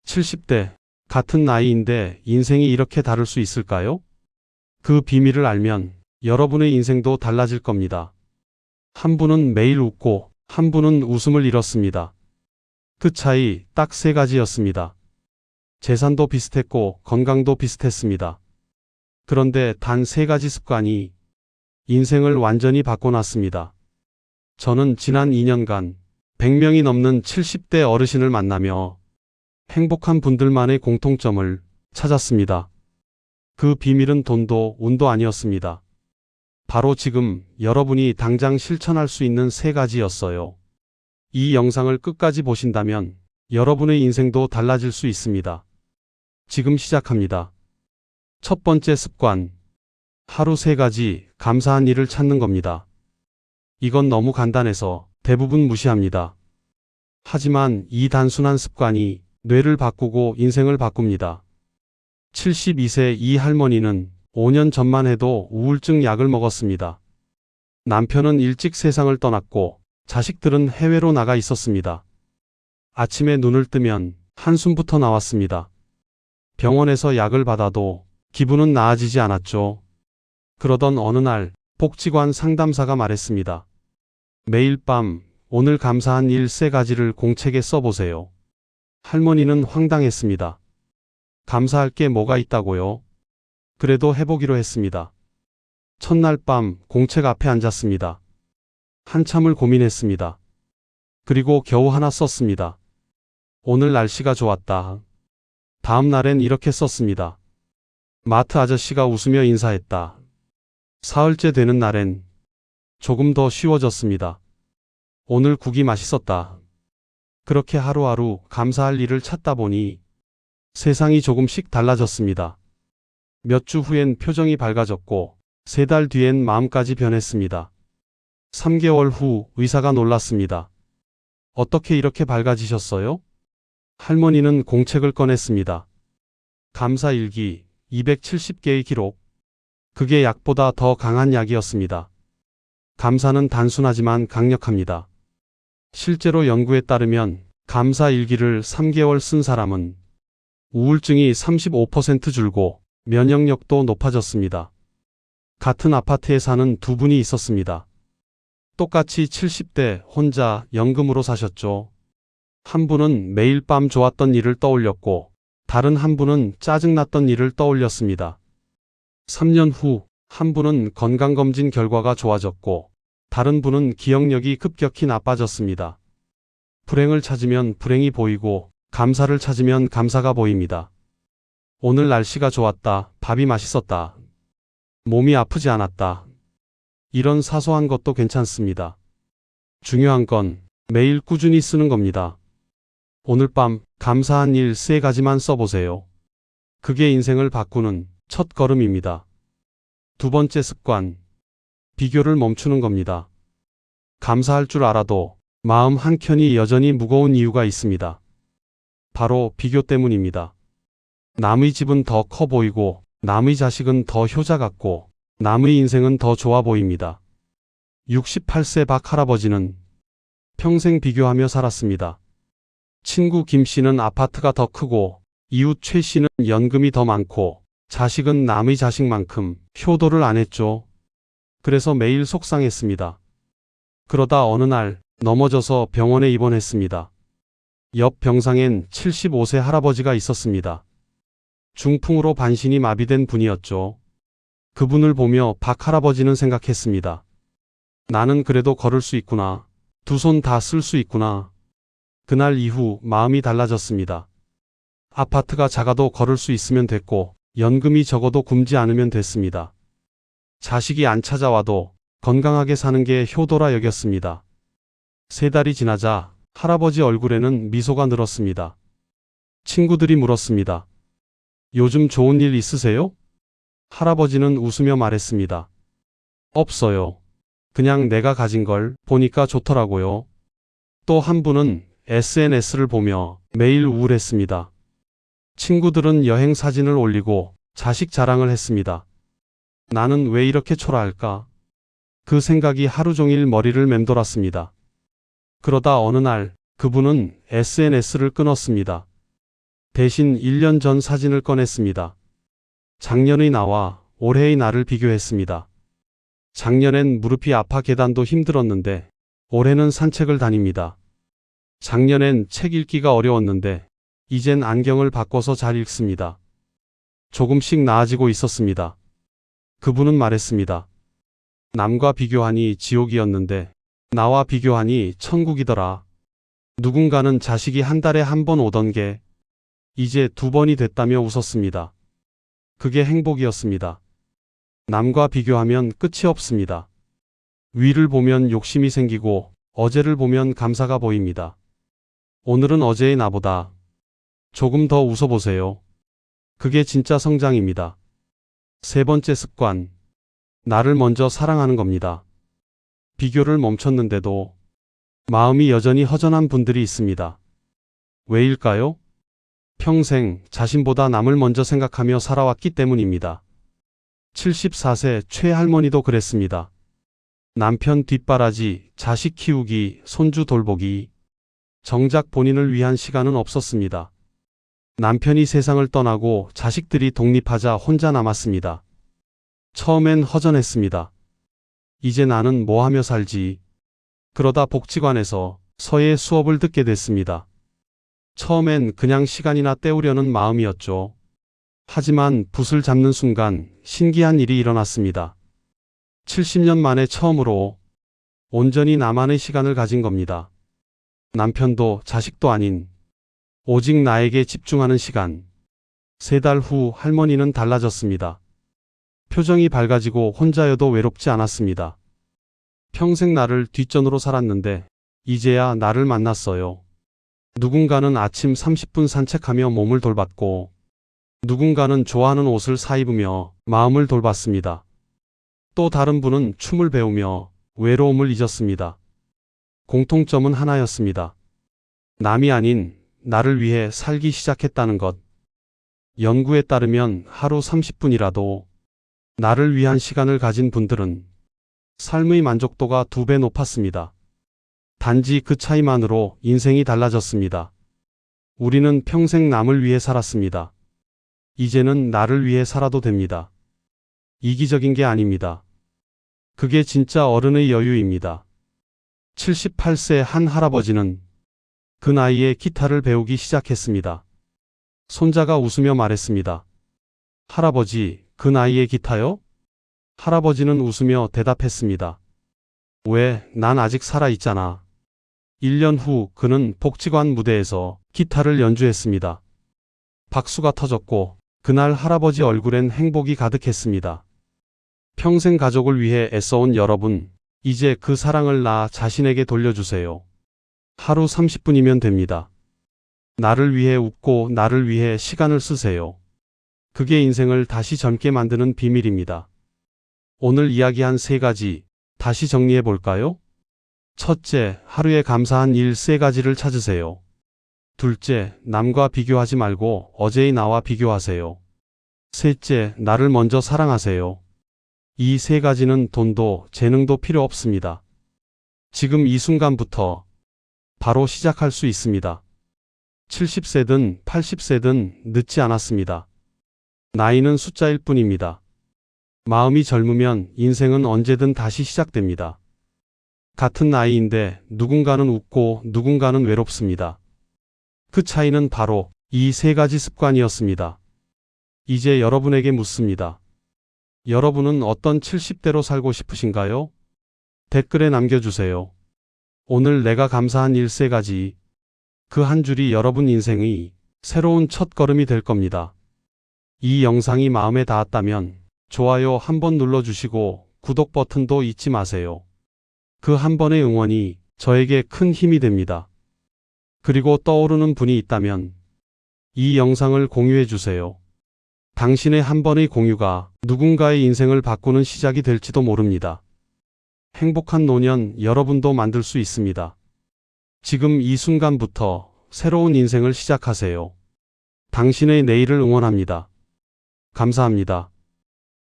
70대, 같은 나이인데 인생이 이렇게 다를 수 있을까요? 그 비밀을 알면 여러분의 인생도 달라질 겁니다. 한 분은 매일 웃고 한 분은 웃음을 잃었습니다. 그 차이 딱 세 가지였습니다. 재산도 비슷했고 건강도 비슷했습니다. 그런데 단 세 가지 습관이 인생을 완전히 바꿔놨습니다. 저는 지난 2년간 100명이 넘는 70대 어르신을 만나며 행복한 분들만의 공통점을 찾았습니다. 그 비밀은 돈도 운도 아니었습니다. 바로 지금 여러분이 당장 실천할 수 있는 세 가지였어요. 이 영상을 끝까지 보신다면 여러분의 인생도 달라질 수 있습니다. 지금 시작합니다. 첫 번째 습관. 하루 세 가지 감사한 일을 찾는 겁니다. 이건 너무 간단해서 대부분 무시합니다. 하지만 이 단순한 습관이 뇌를 바꾸고 인생을 바꿉니다. 72세 이 할머니는 5년 전만 해도 우울증 약을 먹었습니다. 남편은 일찍 세상을 떠났고 자식들은 해외로 나가 있었습니다. 아침에 눈을 뜨면 한숨부터 나왔습니다. 병원에서 약을 받아도 기분은 나아지지 않았죠. 그러던 어느 날 복지관 상담사가 말했습니다. 매일 밤 오늘 감사한 일 세 가지를 공책에 써보세요. 할머니는 황당했습니다. 감사할 게 뭐가 있다고요? 그래도 해보기로 했습니다. 첫날 밤 공책 앞에 앉았습니다. 한참을 고민했습니다. 그리고 겨우 하나 썼습니다. 오늘 날씨가 좋았다. 다음 날엔 이렇게 썼습니다. 마트 아저씨가 웃으며 인사했다. 사흘째 되는 날엔 조금 더 쉬워졌습니다. 오늘 국이 맛있었다. 그렇게 하루하루 감사할 일을 찾다 보니 세상이 조금씩 달라졌습니다. 몇 주 후엔 표정이 밝아졌고 3달 뒤엔 마음까지 변했습니다. 3개월 후 의사가 놀랐습니다. 어떻게 이렇게 밝아지셨어요? 할머니는 공책을 꺼냈습니다. 감사일기 270개의 기록. 그게 약보다 더 강한 약이었습니다. 감사는 단순하지만 강력합니다. 실제로 연구에 따르면 감사일기를 3개월 쓴 사람은 우울증이 35% 줄고 면역력도 높아졌습니다. 같은 아파트에 사는 두 분이 있었습니다. 똑같이 70대 혼자 연금으로 사셨죠. 한 분은 매일 밤 좋았던 일을 떠올렸고 다른 한 분은 짜증났던 일을 떠올렸습니다. 3년 후 한 분은 건강검진 결과가 좋아졌고 다른 분은 기억력이 급격히 나빠졌습니다. 불행을 찾으면 불행이 보이고 감사를 찾으면 감사가 보입니다. 오늘 날씨가 좋았다. 밥이 맛있었다. 몸이 아프지 않았다. 이런 사소한 것도 괜찮습니다. 중요한 건 매일 꾸준히 쓰는 겁니다. 오늘 밤 감사한 일 세 가지만 써보세요. 그게 인생을 바꾸는 첫 걸음입니다. 두 번째 습관. 비교를 멈추는 겁니다. 감사할 줄 알아도 마음 한켠이 여전히 무거운 이유가 있습니다. 바로 비교 때문입니다. 남의 집은 더 커 보이고 남의 자식은 더 효자 같고 남의 인생은 더 좋아 보입니다. 68세 박 할아버지는 평생 비교하며 살았습니다. 친구 김 씨는 아파트가 더 크고 이웃 최 씨는 연금이 더 많고 자식은 남의 자식만큼 효도를 안 했죠. 그래서 매일 속상했습니다. 그러다 어느 날 넘어져서 병원에 입원했습니다. 옆 병상엔 75세 할아버지가 있었습니다. 중풍으로 반신이 마비된 분이었죠. 그분을 보며 박 할아버지는 생각했습니다. 나는 그래도 걸을 수 있구나. 두 손 다 쓸 수 있구나. 그날 이후 마음이 달라졌습니다. 아파트가 작아도 걸을 수 있으면 됐고 연금이 적어도 굶지 않으면 됐습니다. 자식이 안 찾아와도 건강하게 사는 게 효도라 여겼습니다. 3달이 지나자 할아버지 얼굴에는 미소가 늘었습니다. 친구들이 물었습니다. 요즘 좋은 일 있으세요? 할아버지는 웃으며 말했습니다. 없어요. 그냥 내가 가진 걸 보니까 좋더라고요. 또 한 분은 SNS를 보며 매일 우울했습니다. 친구들은 여행 사진을 올리고 자식 자랑을 했습니다. 나는 왜 이렇게 초라할까? 그 생각이 하루 종일 머리를 맴돌았습니다. 그러다 어느 날 그분은 SNS를 끊었습니다. 대신 1년 전 사진을 꺼냈습니다. 작년의 나와 올해의 나를 비교했습니다. 작년엔 무릎이 아파 계단도 힘들었는데 올해는 산책을 다닙니다. 작년엔 책 읽기가 어려웠는데 이젠 안경을 바꿔서 잘 읽습니다. 조금씩 나아지고 있었습니다. 그분은 말했습니다. 남과 비교하니 지옥이었는데 나와 비교하니 천국이더라. 누군가는 자식이 한 달에 한 번 오던 게 이제 2번이 됐다며 웃었습니다. 그게 행복이었습니다. 남과 비교하면 끝이 없습니다. 위를 보면 욕심이 생기고 어제를 보면 감사가 보입니다. 오늘은 어제의 나보다 조금 더 웃어보세요. 그게 진짜 성장입니다. 3번째 습관. 나를 먼저 사랑하는 겁니다. 비교를 멈췄는데도 마음이 여전히 허전한 분들이 있습니다. 왜일까요? 평생 자신보다 남을 먼저 생각하며 살아왔기 때문입니다. 74세 최할머니도 그랬습니다. 남편 뒷바라지, 자식 키우기, 손주 돌보기. 정작 본인을 위한 시간은 없었습니다. 남편이 세상을 떠나고 자식들이 독립하자 혼자 남았습니다. 처음엔 허전했습니다. 이제 나는 뭐 하며 살지? 그러다 복지관에서 서예 수업을 듣게 됐습니다. 처음엔 그냥 시간이나 때우려는 마음이었죠. 하지만 붓을 잡는 순간 신기한 일이 일어났습니다. 70년 만에 처음으로 온전히 나만의 시간을 가진 겁니다. 남편도 자식도 아닌 오직 나에게 집중하는 시간. 3달 후 할머니는 달라졌습니다. 표정이 밝아지고 혼자여도 외롭지 않았습니다. 평생 나를 뒷전으로 살았는데 이제야 나를 만났어요. 누군가는 아침 30분 산책하며 몸을 돌봤고 누군가는 좋아하는 옷을 사입으며 마음을 돌봤습니다. 또 다른 분은 춤을 배우며 외로움을 잊었습니다. 공통점은 하나였습니다. 남이 아닌 나를 위해 살기 시작했다는 것. 연구에 따르면 하루 30분이라도 나를 위한 시간을 가진 분들은 삶의 만족도가 2배 높았습니다. 단지 그 차이만으로 인생이 달라졌습니다. 우리는 평생 남을 위해 살았습니다. 이제는 나를 위해 살아도 됩니다. 이기적인 게 아닙니다. 그게 진짜 어른의 여유입니다. 78세 한 할아버지는 그 나이에 기타를 배우기 시작했습니다. 손자가 웃으며 말했습니다. 할아버지, 그 나이에 기타요? 할아버지는 웃으며 대답했습니다. 왜, 난 아직 살아있잖아. 1년 후 그는 복지관 무대에서 기타를 연주했습니다. 박수가 터졌고 그날 할아버지 얼굴엔 행복이 가득했습니다. 평생 가족을 위해 애써온 여러분, 이제 그 사랑을 나 자신에게 돌려주세요. 하루 30분이면 됩니다. 나를 위해 웃고 나를 위해 시간을 쓰세요. 그게 인생을 다시 젊게 만드는 비밀입니다. 오늘 이야기한 3가지 다시 정리해 볼까요? 첫째, 하루에 감사한 일 3가지를 찾으세요. 둘째, 남과 비교하지 말고 어제의 나와 비교하세요. 셋째, 나를 먼저 사랑하세요. 이 3가지는 돈도 재능도 필요 없습니다. 지금 이 순간부터 바로 시작할 수 있습니다. 70세든 80세든 늦지 않았습니다. 나이는 숫자일 뿐입니다. 마음이 젊으면 인생은 언제든 다시 시작됩니다. 같은 나이인데 누군가는 웃고 누군가는 외롭습니다. 그 차이는 바로 이 3가지 습관이었습니다. 이제 여러분에게 묻습니다. 여러분은 어떤 70대로 살고 싶으신가요? 댓글에 남겨주세요. 오늘 내가 감사한 일 3가지. 그 한 줄이 여러분 인생의 새로운 첫걸음이 될 겁니다. 이 영상이 마음에 닿았다면 좋아요 한번 눌러주시고 구독 버튼도 잊지 마세요. 그 한 번의 응원이 저에게 큰 힘이 됩니다. 그리고 떠오르는 분이 있다면 이 영상을 공유해 주세요. 당신의 한 번의 공유가 누군가의 인생을 바꾸는 시작이 될지도 모릅니다. 행복한 노년 여러분도 만들 수 있습니다. 지금 이 순간부터 새로운 인생을 시작하세요. 당신의 내일을 응원합니다. 감사합니다.